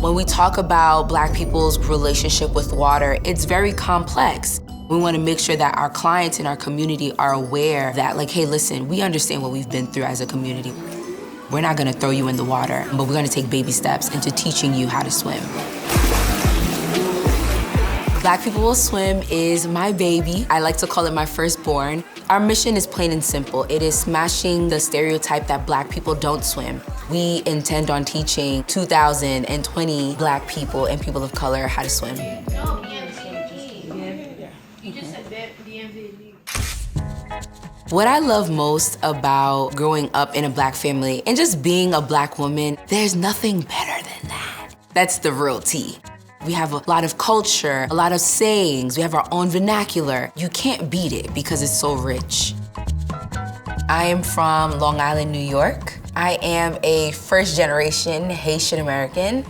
When we talk about Black people's relationship with water, it's very complex. We want to make sure that our clients in our community are aware that, like, hey, listen, we understand what we've been through as a community. We're not going to throw you in the water, but we're going to take baby steps into teaching you how to swim. Black People Will Swim is my baby. I like to call it my firstborn. Our mission is plain and simple. It is smashing the stereotype that Black people don't swim. We intend on teaching 2,020 Black people and people of color how to swim. What I love most about growing up in a Black family and just being a Black woman, there's nothing better than that. That's the real tea. We have a lot of culture, a lot of sayings, we have our own vernacular. You can't beat it because it's so rich. I am from Long Island, New York. I am a first-generation Haitian American.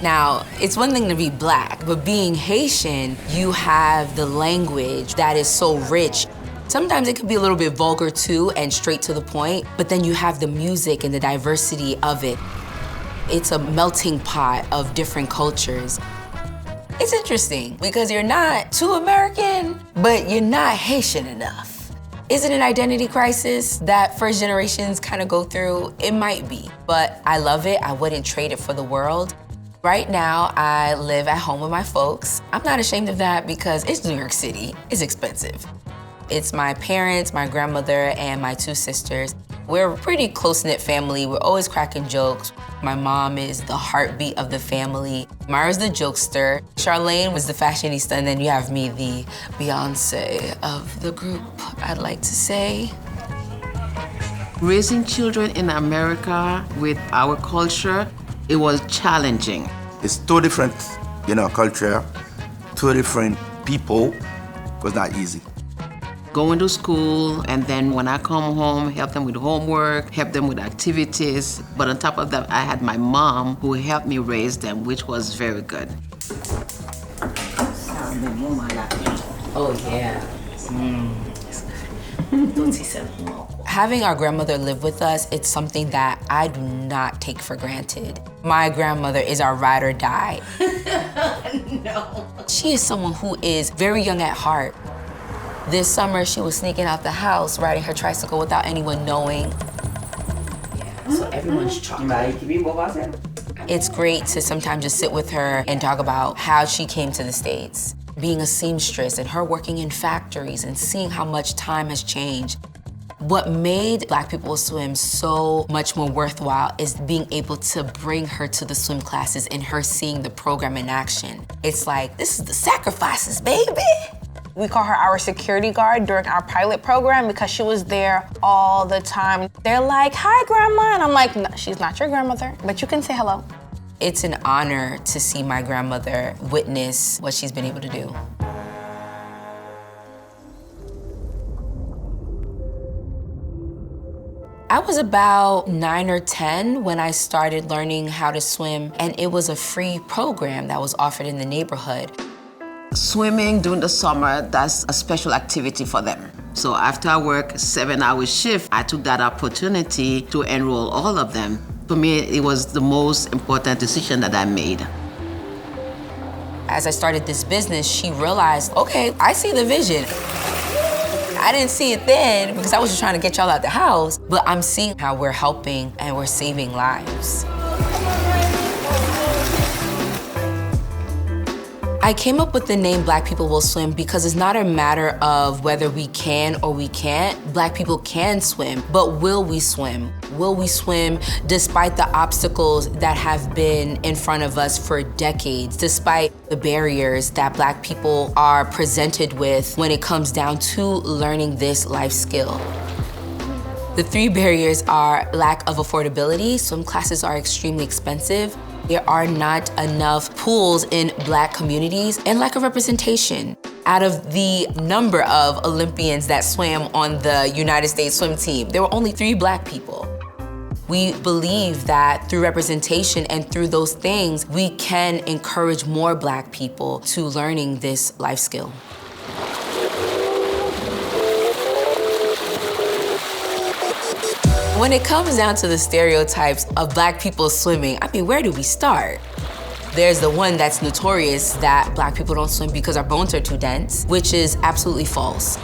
Now, it's one thing to be Black, but being Haitian, you have the language that is so rich. Sometimes it can be a little bit vulgar too and straight to the point, but then you have the music and the diversity of it. It's a melting pot of different cultures. It's interesting because you're not too American, but you're not Haitian enough. Is it an identity crisis that first generations kind of go through? It might be, but I love it. I wouldn't trade it for the world. Right now, I live at home with my folks. I'm not ashamed of that because it's New York City. It's expensive. It's my parents, my grandmother, and my two sisters. We're a pretty close-knit family. We're always cracking jokes. My mom is the heartbeat of the family. Mara's the jokester. Charlene was the fashionista, and then you have me, the Beyonce of the group, I'd like to say. Raising children in America with our culture, it was challenging. It's two different, culture, two different people. It was not easy. Going to school, and then when I come home, help them with homework, help them with activities. But on top of that, I had my mom who helped me raise them, which was very good. Oh, yeah. Having our grandmother live with us, it's something that I do not take for granted. My grandmother is our ride or die. No. She is someone who is very young at heart. This summer, she was sneaking out the house, riding her tricycle without anyone knowing. Yeah, so everyone's chocolate. It's great to sometimes just sit with her and talk about how she came to the States, being a seamstress and her working in factories and seeing how much time has changed. What made Black People Will Swim so much more worthwhile is being able to bring her to the swim classes and her seeing the program in action. It's like, this is the sacrifices, baby. We call her our security guard during our pilot program because she was there all the time. They're like, hi, Grandma. And I'm like, no, she's not your grandmother, but you can say hello. It's an honor to see my grandmother witness what she's been able to do. I was about 9 or 10 when I started learning how to swim, and it was a free program that was offered in the neighborhood. Swimming during the summer, that's a special activity for them. So after I work 7-hour shift, I took that opportunity to enroll all of them. For me, it was the most important decision that I made. As I started this business, she realized, okay, I see the vision. I didn't see it then because I was just trying to get y'all out the house, but I'm seeing how we're helping and we're saving lives. I came up with the name Black People Will Swim because it's not a matter of whether we can or we can't. Black people can swim, but will we swim? Will we swim despite the obstacles that have been in front of us for decades, despite the barriers that Black people are presented with when it comes down to learning this life skill? The 3 barriers are lack of affordability. Swim classes are extremely expensive. There are not enough pools in Black communities, and lack of representation. Out of the number of Olympians that swam on the United States swim team, there were only 3 Black people. We believe that through representation and through those things, we can encourage more Black people to learning this life skill. When it comes down to the stereotypes of Black people swimming, I mean, where do we start? There's the one that's notorious that Black people don't swim because our bones are too dense, which is absolutely false.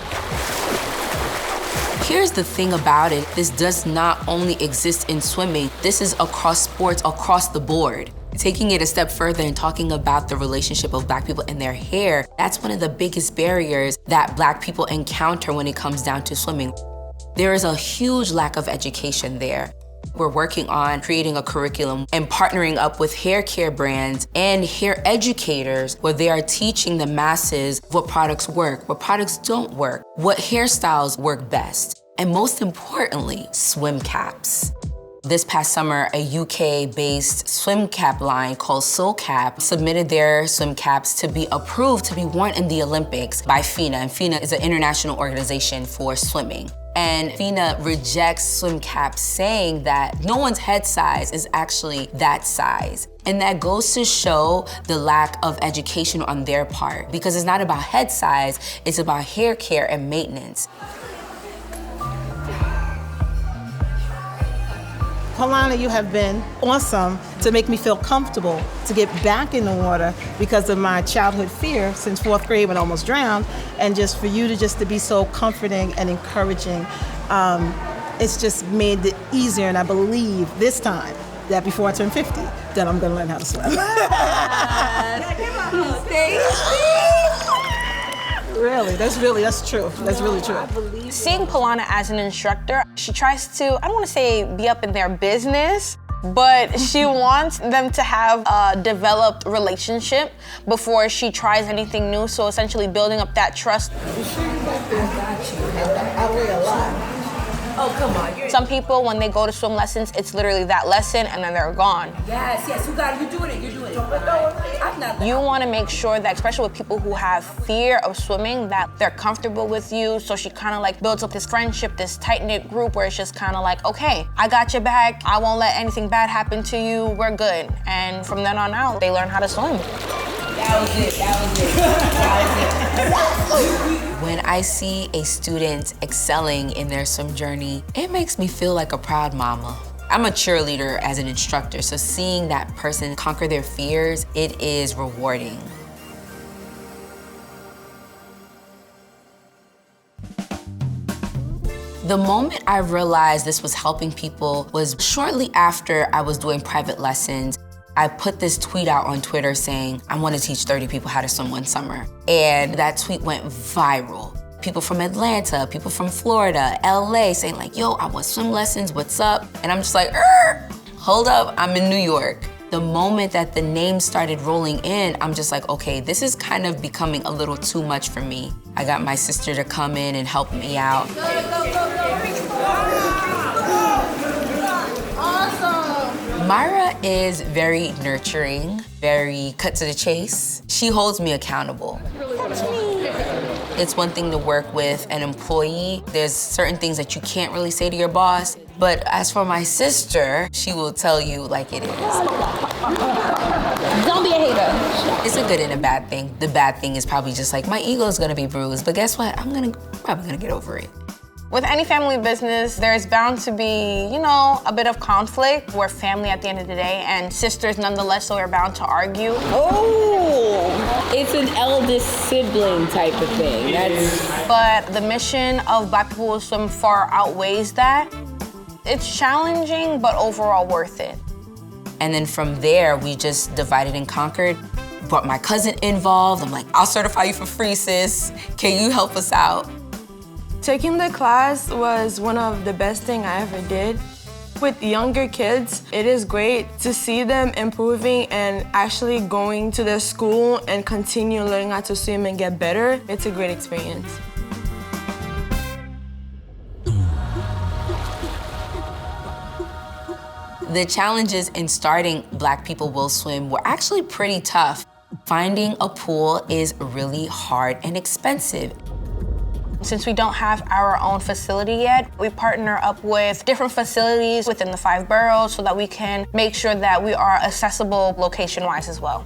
Here's the thing about it. This does not only exist in swimming. This is across sports, across the board. Taking it a step further and talking about the relationship of Black people and their hair, that's one of the biggest barriers that Black people encounter when it comes down to swimming. There is a huge lack of education there. We're working on creating a curriculum and partnering up with hair care brands and hair educators where they are teaching the masses what products work, what products don't work, what hairstyles work best, and most importantly, swim caps. This past summer, a UK-based swim cap line called Soul Cap submitted their swim caps to be approved to be worn in the Olympics by FINA, and FINA is an international organization for swimming. And FINA rejects swim caps saying that no one's head size is actually that size. And that goes to show the lack of education on their part because it's not about head size, it's about hair care and maintenance. Paulana, you have been awesome to make me feel comfortable to get back in the water because of my childhood fear since 4th grade when I almost drowned, and just for you to be so comforting and encouraging, it's just made it easier, and I believe this time that before I turn 50, that I'm gonna learn how to swim. Really, that's true. That's really true. Seeing Paulana as an instructor, she tries to, I don't want to say be up in their business, but she wants them to have a developed relationship before she tries anything new. So essentially building up that trust. You sure you got this? I weigh a lot. Oh, come on. Some people, when they go to swim lessons, it's literally that lesson and then they're gone. Yes, you're doing it. I'm not. You want to make sure that, especially with people who have fear of swimming, that they're comfortable with you. So she kind of like builds up this friendship, this tight-knit group where it's just kind of like, okay, I got your back. I won't let anything bad happen to you. We're good. And from then on out, they learn how to swim. That was it. When I see a student excelling in their swim journey, it makes me feel like a proud mama. I'm a cheerleader as an instructor, so seeing that person conquer their fears, it is rewarding. The moment I realized this was helping people was shortly after I was doing private lessons. I put this tweet out on Twitter saying, I want to teach 30 people how to swim one summer. And that tweet went viral. People from Atlanta, people from Florida, LA saying like, yo, I want swim lessons, what's up? And I'm just like, hold up, I'm in New York. The moment that the names started rolling in, I'm just like, okay, this is kind of becoming a little too much for me. I got my sister to come in and help me out. Myra is very nurturing, very cut to the chase. She holds me accountable. It's one thing to work with an employee. There's certain things that you can't really say to your boss. But as for my sister, she will tell you like it is. Don't be a hater. It's a good and a bad thing. The bad thing is probably just like my ego's gonna be bruised, but guess what? I'm probably gonna get over it. With any family business, there's bound to be, a bit of conflict. We're family at the end of the day, and sisters nonetheless, so we're bound to argue. Oh! It's an eldest sibling type of thing. But the mission of Black People Will Swim far outweighs that. It's challenging, but overall worth it. And then from there, we just divided and conquered. Brought my cousin involved. I'm like, I'll certify you for free, sis. Can you help us out? Taking the class was one of the best things I ever did. With younger kids, it is great to see them improving and actually going to their school and continue learning how to swim and get better. It's a great experience. The challenges in starting Black People Will Swim were actually pretty tough. Finding a pool is really hard and expensive. Since we don't have our own facility yet, we partner up with different facilities within the 5 boroughs so that we can make sure that we are accessible location-wise as well.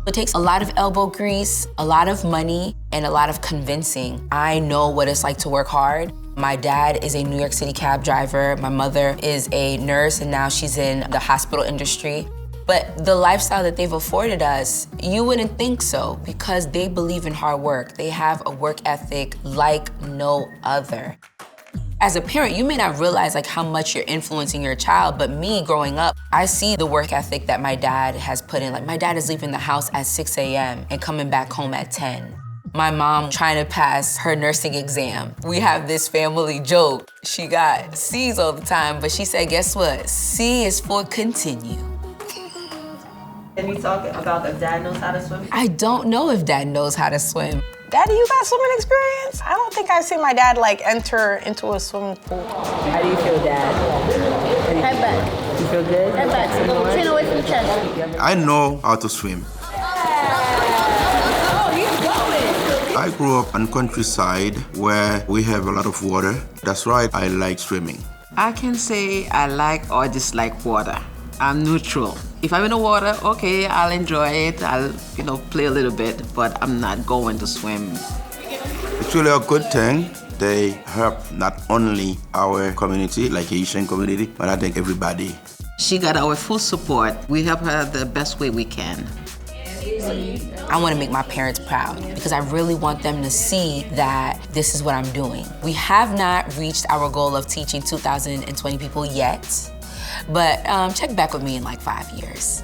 It takes a lot of elbow grease, a lot of money, and a lot of convincing. I know what it's like to work hard. My dad is a New York City cab driver. My mother is a nurse, and now she's in the hospital industry. But the lifestyle that they've afforded us, you wouldn't think so because they believe in hard work. They have a work ethic like no other. As a parent, you may not realize like how much you're influencing your child, but me growing up, I see the work ethic that my dad has put in. Like my dad is leaving the house at 6 a.m. and coming back home at 10. My mom trying to pass her nursing exam. We have this family joke. She got C's all the time, but she said, guess what? C is for continue. Can we talk about if dad knows how to swim? I don't know if dad knows how to swim. Daddy, you got swimming experience? I don't think I've seen my dad like enter into a swimming pool. How do you feel, Dad? Head back. You feel good? Head back. So chin away from the chest. I know how to swim. I grew up on countryside where we have a lot of water. That's right, I like swimming. I can say I like or dislike water. I'm neutral. If I'm in the water, okay, I'll enjoy it. I'll, play a little bit, but I'm not going to swim. It's really a good thing. They help not only our community, like Haitian community, but I think everybody. She got our full support. We help her the best way we can. I want to make my parents proud because I really want them to see that this is what I'm doing. We have not reached our goal of teaching 2,020 people yet, but check back with me in like 5 years.